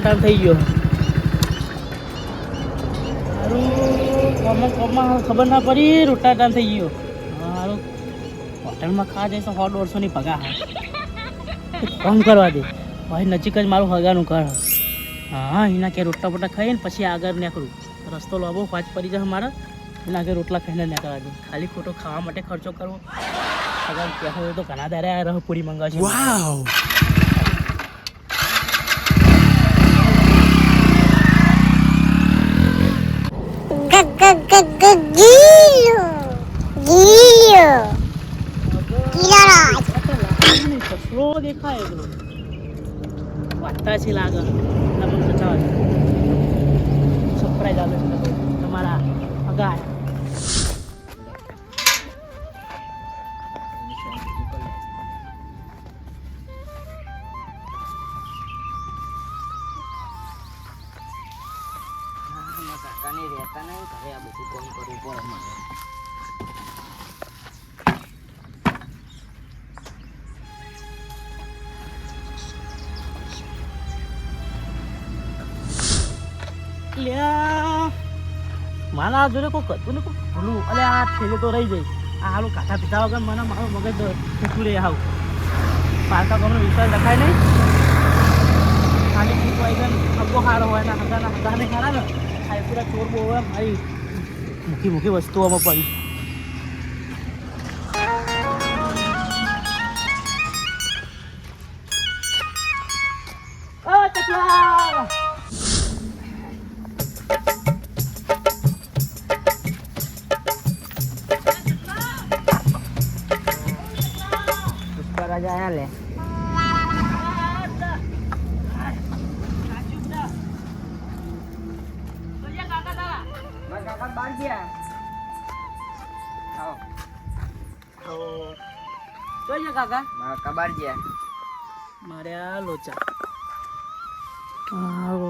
Time થઈ ગયો. સારું કોમમાં ખબર ના પડી, રોટલા ટાઈમ થઈ ગયો. સારું હોટલમાં ખાવા જઈશ તો 100-150ની પગાર. ફોન કરવા દે ભાઈ, નજીક જ મારું હગાનું ઘર. હા એના કે રોટલા બોટલા ખાઈને પછી આગળ નીકળું. રસ્તો લાંબો પાંચ પડી જશે મારે, એના કે રોટલા ખાઈને નીકળવા દે. ખાલી ખોટો ખાવા માટે ખર્ચો કરવો. અગર કહેવું હોય તો ઘણા દારે આ રહ પૂરી મંગાવશે. વાવ દેખાય એટલું વાંચતા છે લાગે. તમને બચાવ સરપ્રાઈઝ આવે છે તમારા અગાર. કાકાને રહેતા નહીં, ઘરે આ બધું કામ કરવું પડે મારે. મારા જોડે કોઈ કરતું ને કોઈ ભૂલું. અરે આ થેલી તો રહી જાય. આ હાલું કાકા પીતા વગર મને મારું મગજ ફૂટું રે. આવું પારકા ગમનો વિશ્વાસ રખાય નહીં. ખાલી ફૂટ હોય કે હગો સારો હોય ને હગાને ખરા ને આ પૂરા ચોર બહુ હોય. મારી મૂકી વસ્તુઓમાં પડી. ચકલા રાજા લે કાકા બાર ગયા. કાકા બાર ગયા. મારે આ લોચા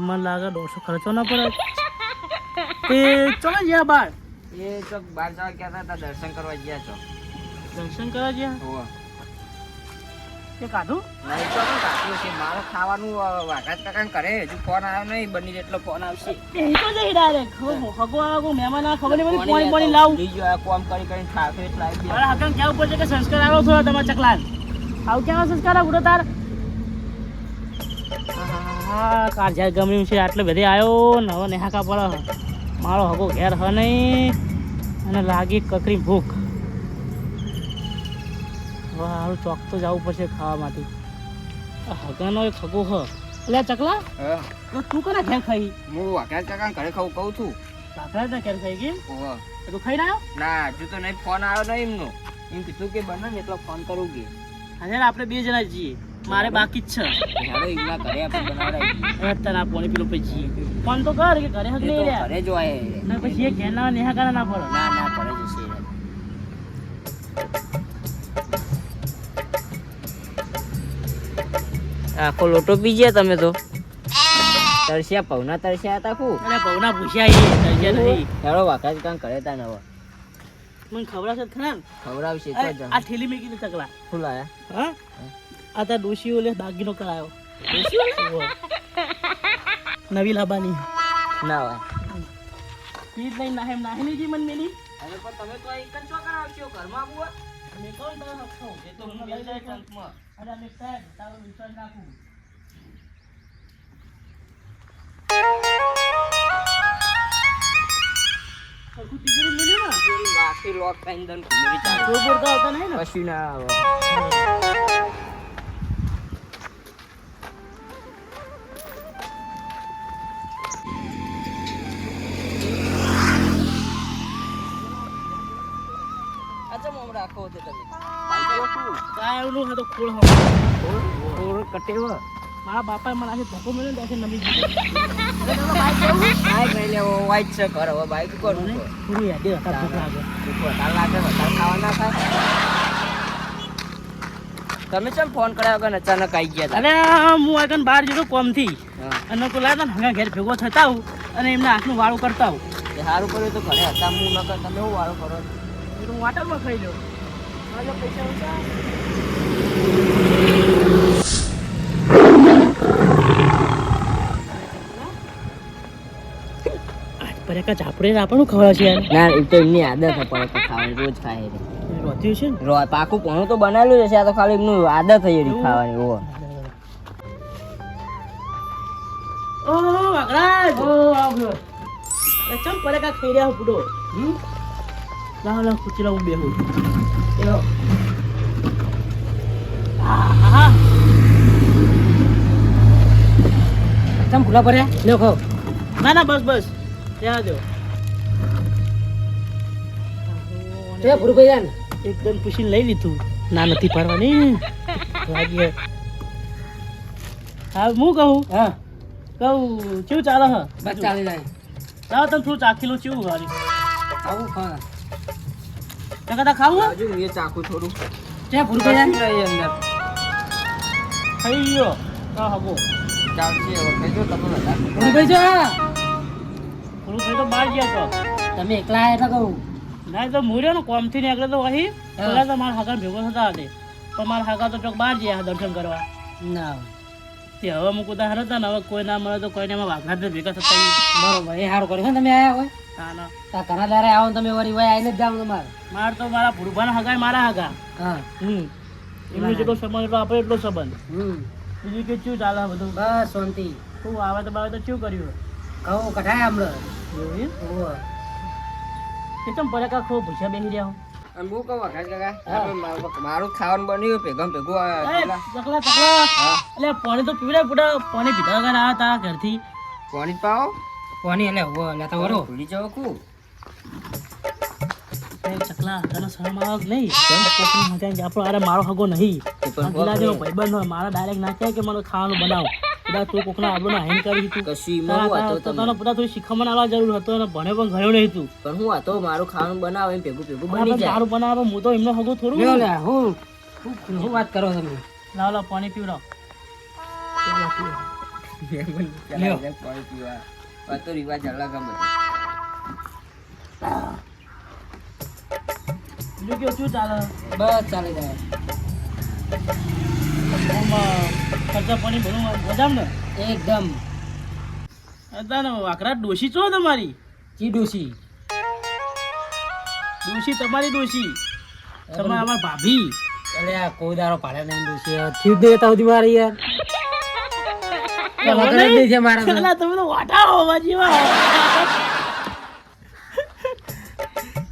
મને લાગે 150 ખર્ચો ના પડે. તે ચલો ગયા બાર. એ તો બાર જવા ગયા હતા, દર્શન કરવા ગયા છો. દર્શન કરવા ગયા તે કાઢું નહીં તો કાઢ્યું છે. મારે ખાવાનું વાઘાત કાકા કરે. હજુ ફોન આવ્યો નહીં, બની એટલો ફોન આવશે. એ તો જઈ ડાયરેક્ટ હગો મહેમાન ખબર નહીં પડી. પાણી લાવું બીજું આ કોમ કરી થાકે એટલે આવી ગયા. મારા હકન કેવું પડશે કે સંસ્કાર આવો છો તમારા ચકલાન. આવું કેવા સંસ્કાર આવો તાર. હા કારજાર ગમ્યું છે. આટલે બધે આવ્યો નવો નેહાકા પડે. મારો હગો ઘેર હ નહીં અને લાગી કકરી ભૂખ. હવે હારું ચોક તો જવું પડશે ખાવા માટે. હગાનો એક હગો હ. એટલે ચકલા તું કોના ઘેર ખાઈ? હું વાઘાત કાકા ઘરે ખાવું કહું છું. કાકા ઘેર ખાઈ ગઈ? તું ખાઈ રહ્યો? ના હજુ તો નહીં. ફોન આવ્યો નહીં એમનો. એમ કીધું કે બને ને એટલો ફોન કરું કે. હા આપણે 2 જણા જઈએ. મારે બાકી જ છે. તને પોણી પેલું પછી ફોન તો કર કે ઘરે હક નહીં ઘરે જોવાય ના. પછી ઘેર ના નેહા કાના ના પડે. ના પડે જશે. આખો લોટો પી ગયા તમે તો. તરસ્યા પૌના તરસ્યા હતા કુ. અરે પૌના પૂછ્યા તરસ્યા નહીં. હેરો વાકા કામ કરે તા નવા. મને ખવડાવશે ખરા? ખવડાવશે તો જ. આ થેલી મેકી દે ચકલા. ફૂલ આયા. હા આ તા ડોશી ઓલે દાગીનો કરાયો. નવી લાબાની ના હોય. પીત લઈ નાહે નાહી જી મન મેલી. અરે પણ તમે તો એક જ ચો કરાવશો ઘરમાં બુઆ. મે કોણ તો નખો એ તો મને બેલ જાય ટંકમાં. અરે મે સાહેબ તારો વિશ્વાસ નાખું. સરખું તિજોરી મેલી ના તિજોરી વાકી લોક પાઈન દન મેરી ચાલે. જો બોરતા આવતા નહીં ને કશું ના આવે. રાખો તે તમે કાયનું હતો ખોળ કટેવ. મારા બાપાએ મને આજે ધક્કો મળ્યો ને ત્યાંથી નમી ગયો. બાઈક લઈ લેવો વાઈટ છે ઘર. હવે બાઈક કરું ને પૂરી યાદ હતા. ભૂખ લાગે વધારે ખાવા ના થાય. તમે ચમ ફોન કર્યા વગર અચાનક આવી ગયા? અને હું આગળ બહાર જતો કોમથી અને તો લાગતા ને હંગા ઘેર ભેગો થતા હું અને એમને હાથનું વાળું કરતા હું. સારું કર્યું તો ઘરે હતા હું ન કર. તમે શું વાળો કરો? હું વાટરમાં ખાઈ લઉં. પૈસા ઓછા પરેકા ચાપડે આપણું ખવડાવે છે યાર. ના એ તો એમની આદત છે પરેકા ખાવાની, રોજ ખાય છે. રોધ્યું છે ને પાકું પોણું તો બનાવેલું જ હશે, આ તો ખાલી એમનું આદત થઈ એની ખાવાની. ઓહો ઓ વાઘરાજ ઓ આવજો એ ચમ પરેકા ખાઈ રહ્યા પૂડો. લાવ ખુચી લાવ બેહું. એલો આહા તમ ભૂલા પડ્યા લ્યો ખાઓ. ના ના બસ ત્યાં જો તે ભૂરું ભાઈ જાન એકદમ પૂછીને લઈ લીધું. ના નથી પાડવાની લાગી. હા હું કહું હા કેવું ચાલે હ? બસ ચાલી જાય. લાવ તમે થોડું ચાખી લો કેવું વારી આવું ખા ત્યાં કદા ખાવું હે? બાજુ એ ચાખું થોડું. તે ભૂરું ભાઈ જાન અંદર ખાઈ ગયો હા હગો ચાલશે હવે ખાઈ જો તમે બધા. ભૂરું ભાઈ જો થોડું ખાઈ તો બહાર ગયા તો તમે એકલા એટલે કહું. ના તો મૂર્યો ને કોમથી નીકળે તો વહી પેલા તો મારા હાકા ભેગો થતા હતા પણ મારા હાકા તો ચોક બહાર ગયા દર્શન કરવા. ના તે હવે હું કુદા હાર હતા ને હવે કોઈ ના મળે તો કોઈને એમાં વાઘરા જ ભેગા થતા. બરોબર એ સારું કર્યું તમે આયા હોય. ના ના તા ઘણા દારે આવો ને તમે વળી વય આવીને જ જાવ તમારે. મારે તો મારા ભૂરભાના હગાય મારા હગા. હા એમનો જેટલો સંબંધ એટલો આપણે એટલો સંબંધ. બીજું કે શું ચાલે બધું? બસ શાંતિ. શું આવે તો બાવે તો શું કર્યું? કહું કઢાય હમણાં. એ તમ પરેકા ખો ભૂસ્યા બેસી રહ્યા હો. અને હું કહું આકાશ કાકા મારું ખાવાનું બન્યું ભેગમ ભેગું ચકલા એટલે પાણી તો પીવડાય પૂરા પાણી પીધા વગર આવ્યા તારા ઘરથી. પાણી પાવો પાણી એટલે હોવો લેતા વરો ભૂલી જાવ કુ ચકલા તને શરમ આવે કે નહીં? આપણો અરે મારો હગો નહીં ભાઈબંધ હોય મારા ડાયરેક્ટ ના કહે કે મને ખાવાનું બનાવ બધા તું કોકના આપણને હાઈન કરી તું તને બધા થોડી શીખમણ આવવા જરૂર હતો અને ભણે પણ ગયો નહીં તું પણ હું હતો મારું ખાવાનું બનાવે એમ ભેગું ભેગું બની જાય. મારું બનાવે હું તો એમનો હગો થોડું હું વાત કરો તમે. લાવ પાણી પીવડાવ. પાણી પીવા તો રિવાજ અલગ બધું. બીજું કેવું શું ચાલે? બસ ચાલી જાય. ખર્ચા પાણી ભરું મજામ ને એકદમ. અત્યારે વાકરા ડોશી છો તમારી? જી ડોશી તમારી ડોશી તમે અમાર ભાભી. અરે આ કોઈ દારો પાડે નહીં ડોશી થયું જ દેતા સુધી મારી યાર તમે તો વાટા હો બાજીમાં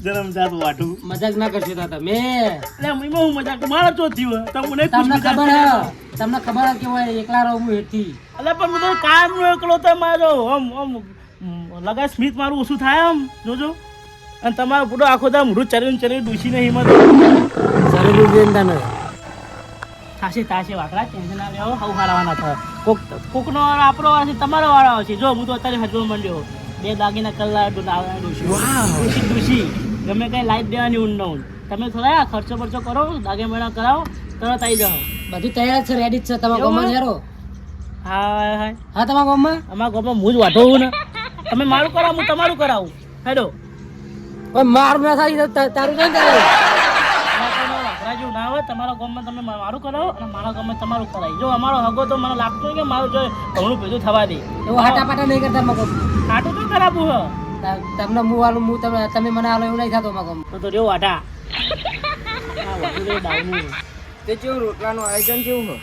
જન્મજાત વાટું. મજાક ના કરશો તમે. એટલે હું મજાક મારો ચો થયો તમને ખબર કે હોય એકલા રહું હું હેઠી. એટલે પણ હું તો કાયમ નો એકલો તો મારો આમ લગા સ્મિત મારું ઓછું થાય આમ જોજો. અને તમારો પૂરો આખો દામ રૂ ચરી ડૂસી નહીં હિંમત થાશે વાકડા ટેન્શન ના લેવો હવ હારવાના થાય. કોકનો આપણો વાળો છે તમારો વાળો આવશે. જો હું તો અત્યારે હજુ મંડ્યો 2 દાગીના કલાક ડૂસી ગમે કઈ લાઈટ દેવાની ઊંડ ન તમે થોડા ખર્ચો બરચો કરો દાગે મેળા કરાવો તરત આવી જાઓ. બધું તૈયાર છે રેડી જ છે. તમારા ગામમાં હેરો? હા તમારા ગામમાં? અમારા ગામમાં હું જ વાઢવું ને તમે મારું કરાવો હું તમારું કરાવું. હેડો મારું ના થાય તારું ના થાય. વાઘરા જેવું ના હોય તમારા ગામમાં તમે મારું કરાવો અને મારા ગામમાં તમારું કરાવી. જો અમારો હગો તો મને લાગતું કે મારું જો ઘણું ભેગું થવા દે એવું હાટાપાટા નહીં કરતા મગમ. આટું તો ખરાબું હ તમને હું આલું હું તમે મને આલો એવું નહીં થતું મગમ. તો રેવ વાટા તે કેવું રોટલાનું આયોજન કેવું હોય?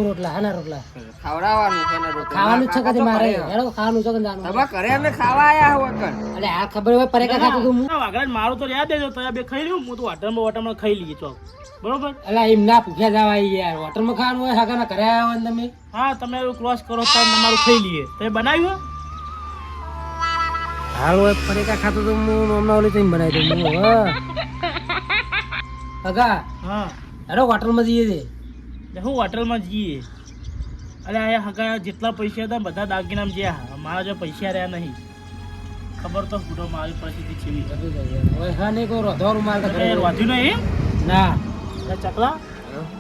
રોટલા હાના રોટલા ખવડાવવાનું છે ને રોટલા ખાવાનું છે કે મારે હેડો ખાવાનું છે કે જાનું તમે ઘરે અમે ખાવા આયા હો કણ. એટલે આ ખબર હોય પરેકા ખાતું તું વાઘરા મારું તો યાદ દેજો તો બે ખાઈ રહ્યું હું તો હોટલમાં ખાઈ લઈએ ચોક બરોબર. એટલે એમ ના ભૂખ્યા જવાય યાર હોટલમાં ખાવાનું હોય હાગાના ઘરે આવ્યા હોય તમે. હા તમે એવું ક્રોસ કરો તો તમારું ખાઈ લઈએ. તમે બનાવ્યું હાલ હોય પરેકા ખાતું તો હું હમણાં ઓલી થઈને બનાવી દઉં હું હગા. હા હેડો હોટલમાં જઈએ છે. હું હોટલમાં જઈએ. અરે આ હગા જેટલા પૈસા હતા બધા દાગીનામ જ્યાં મારા જો પૈસા રહ્યા નહીં ખબર તો પૂરો મારી પરિસ્થિતિ છેવી હા નહીં કહો રોધવાનું મારે વાંચ્યું નહીં ના ચકલા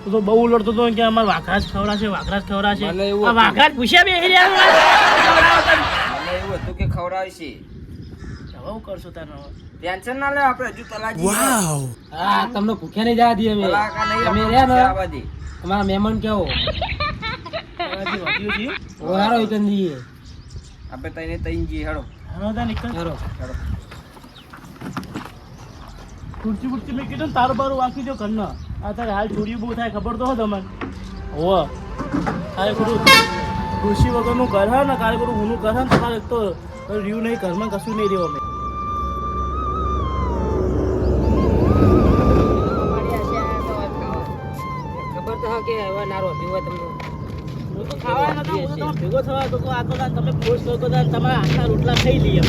તું તો બહુ લડતો હતો કે અમારે વાઘરા જ ખવડાશે વાઘરા જ પૂછ્યા બે એવું હતું કે ખવડાવશે. હવે કરશો તારે ટેન્શન ના લે આપણે હજુ તલાજી. હા તમને ભૂખ્યા નહીં જવા દઈએ અમે રહ્યા ને તમારા મહેમાન કેવો હારો દઈએ આપણે તઈને તઈને જઈએ હેડો. હા તા નીકળ ચાલો ખુરશી બુરશી મેં કીધું ને તારું બારું વાંકી દો ઘરનો આ તારે હાલ ચોરી બહુ થાય ખબર તો હો તમને હોવ તારે ખોટું ખુરશી વગરનું ઘર હે ને કાલે ખોટું હુંનું ઘર હે ને તમારે એક તો રહ્યું નહીં ઘરમાં કશું નહીં રહ્યું અમે ખબર તો હા કે હવે નારો પીવો તમને હું તો ખાવા નતો હું તો તમે ભેગો થવા તો આખો દાન તમે ફોર્સ કરો તો તમારા હાથના રોટલા ખાઈ લઈએ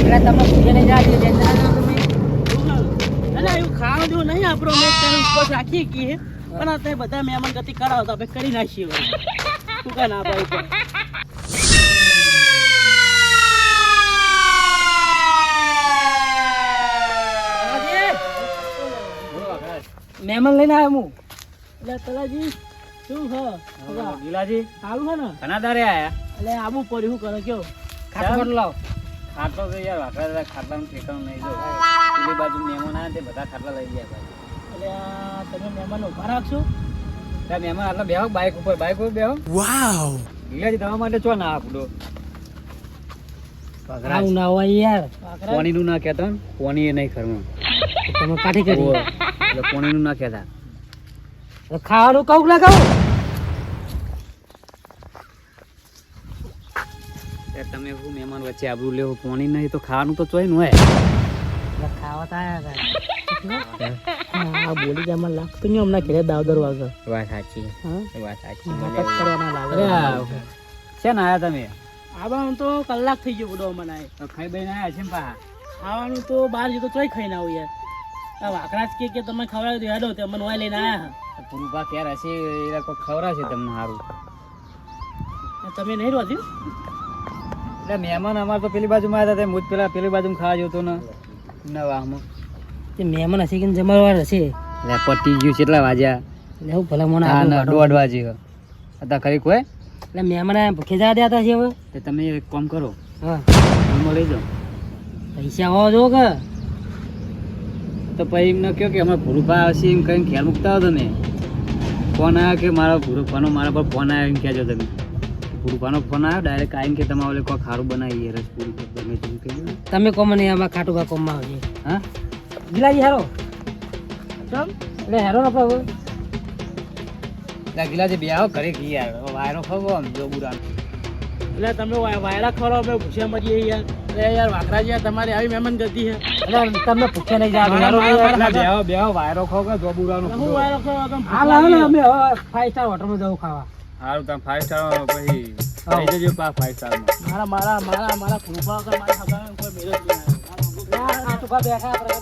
એટલે તમે પૂછે નહીં જા દે તમે એટલે એવું ખાવાનું જેવું નહીં આપણો મેં તેને ઉપર રાખીએ કીએ પણ અત્યારે બધા મહેમાન ગતિ કરાવો તો આપણે કરી નાખીએ તું કાંઈ ના પાડી પણ મહેમાન લઈને આવ્યો હું એટલે તલાજી શું હ ગીલાજી સારું છે ને ઘણા દારે આયા એટલે આવું પડ્યું શું કરે કયો ખાટલો લાવ ખાટલો તો યાર વાકડા ખાટલાનું ઠેકાણું નહીં જો પેલી બાજુ મહેમાન આવ્યા તે બધા ખાટલા લઈ ગયા ભાઈ એટલે આ તમે મહેમાન ઉભા રાખશો ત્યાં મહેમાન આટલા બેહો બાઇક ઉપર બેહો વાવ ગીલાજી તમારા માટે ચો ના આપડો આવું ના હોય યાર પોણીનું ના કહેતા ને પોણી એ નહીં ખરમાં તમે કાઠી કરી એટલે પોણીનું ના કહેતા ખાવાનું કહું ના કહું તમે શું મહેમાન વચ્ચે આબરું લેવું પોણી નહીં તો ખાવાનું તો ચોય ન હોય ખાવા તો આવ્યા આ બોલી જમાં લાગતું નહીં હમણાં ઘરે દાવદર વાગર વાત સાચી વાત સાચી નાટક કરવાના લાગે છે ને આયા તમે આવાનું તો કલાક થઈ ગયો બધો મને તો ખાઈ બઈને આયા છે ને પા ખાવાનું તો બહાર જતો ચોય ખાઈને આવું યાર આ વાકડા જ કે તમે ખવડાવી દો હેડો તે મને વાય લઈને આયા પુરુભા ક્યારે હશે એ લોકો ખવડાવશે તમને સારું તમે નહીં રોધ્યું એટલે મહેમાન અમારે તો પેલી બાજુમાં આવ્યા હતા મુજ પેલા પેલી બાજુ ખાવા જોતો ને નવામાં તે મહેમાન હશે કે જમણવાર હશે એટલે પટી ગયું કેટલા વાગ્યા એવું ભલા મને હા ના 1:30 વાગે હતા ખરી કોઈ એટલે મહેમાન ભૂખે જવા દેતા છે હવે તે તમે એક કામ કરો હા રૂમમાં લઈ જાઓ પૈસા હોવા જો કે તો પછી એમને કહો કે અમારા ભૂરુભા આવશે એમ કહીને ખ્યાલ મૂકતા હો તમે ફોન આવ્યો કે મારા ભૂરુભાનો મારા પર ફોન આવ્યો એમ કહેજો તમે ભૂરુભાનો ફોન આવ્યો ડાયરેક્ટ આવીને કે તમારે ઓલે કોઈ ખારું બનાવીએ રસપુરી કે ગમે તેમ કહી તમે કહો મને આમાં ખાટું કા કોમમાં આવશે હા ગિલાજી હારો ચમ એટલે હેરો ને આપણે ગિલાજી બે આવો ઘરે ઘી યાર વાયરો ખવો આમ જો બુરા એટલે તમે વાયરા ખરો અમે ભૂસ્યા મરીએ યાર એટલે યાર વાકરા યાર તમારી આવી મહેમાન ગતિ છે એટલે તમને ભૂખે નહીં જવા બેહો વાયરો ખો કે જો બુરાનો હું વાયરો ખરો હા લાવો ને અમે હવે 5 સ્ટાર હોટલમાં જવું ખાવા સારું તમે 5 સ્ટાર પછી લઈ જજો પા 5 સ્ટારમાં મારા કૃપા વગર મારા ખબર કોઈ મેળ જ નહીં આવે. બેઠા આપણે